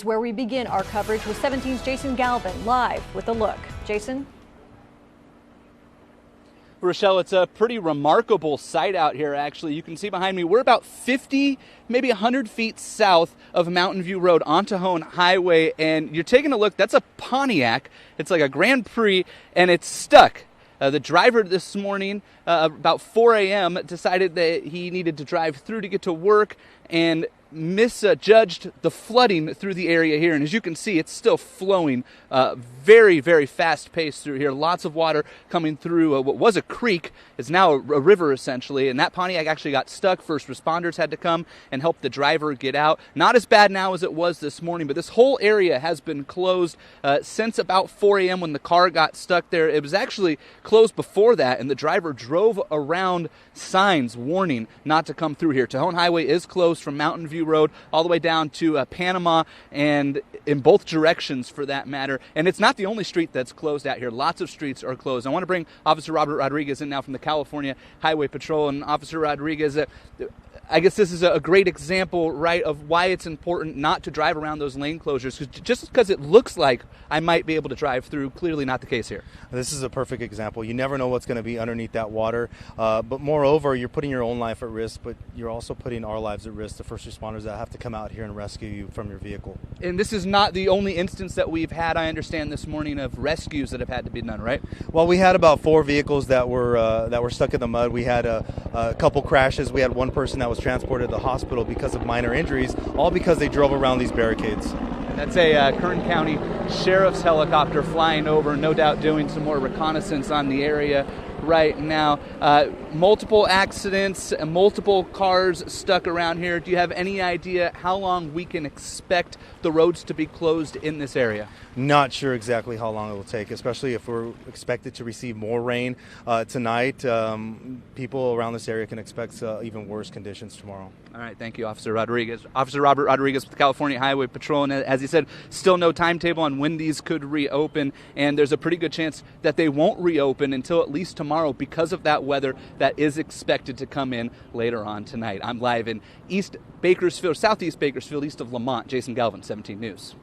It's where we begin our coverage with 17's Jason Galvin live with a look. Jason? Rochelle, it's a pretty remarkable sight out here, actually. You can see behind me, we're about 50, maybe 100 feet south of Mountain View Road on Tejon Highway, and you're taking a look. That's a Pontiac. It's like a Grand Prix, and it's stuck. The driver this morning, about 4 a.m., decided that he needed to drive through to get to work and misjudged the flooding through the area here. And as you can see, it's still flowing very, very fast pace through here. Lots of water coming through what was a creek is now a river, essentially. And that Pontiac actually got stuck. First responders had to come and help the driver get out. Not as bad now as it was this morning, but this whole area has been closed since about 4 a.m. when the car got stuck there. It was actually closed before that, and the driver drove around signs warning not to come through here. Tejon Highway is closed from Mountain View Road all the way down to Panama, and in both directions for that matter. And it's not the only street that's closed out here. Lots of streets are closed. I want to bring Officer Robert Rodriguez in now from the California Highway Patrol. And Officer Rodriguez, I guess this is a great example, right, of why it's important not to drive around those lane closures. Just because it looks like I might be able to drive through, clearly not the case here. This is a perfect example. You never know what's going to be underneath that water. But moreover, you're putting your own life at risk, but you're also putting our lives at risk, the first responders that have to come out here and rescue you from your vehicle. And this is not the only instance that we've had, I understand, this morning of rescues that have had to be done, right? Well, we had about 4 vehicles that were stuck in the mud. We had a couple crashes. We had one person that was transported to the hospital because of minor injuries, all because they drove around these barricades. That's a Kern County Sheriff's helicopter flying over, no doubt doing some more reconnaissance on the area right now. Multiple accidents, multiple cars stuck around here. Do you have any idea how long we can expect the roads to be closed in this area? Not sure exactly how long it will take, especially if we're expected to receive more rain tonight. People around this area can expect even worse conditions tomorrow. All right, thank you, Officer Rodriguez. Officer Robert Rodriguez with the California Highway Patrol, and as he said, still no timetable on when these could reopen, and there's a pretty good chance that they won't reopen until at least tomorrow because of that weather that is expected to come in later on tonight. I'm live in Southeast Bakersfield, east of Lamont. Jason Galvin, 17 News.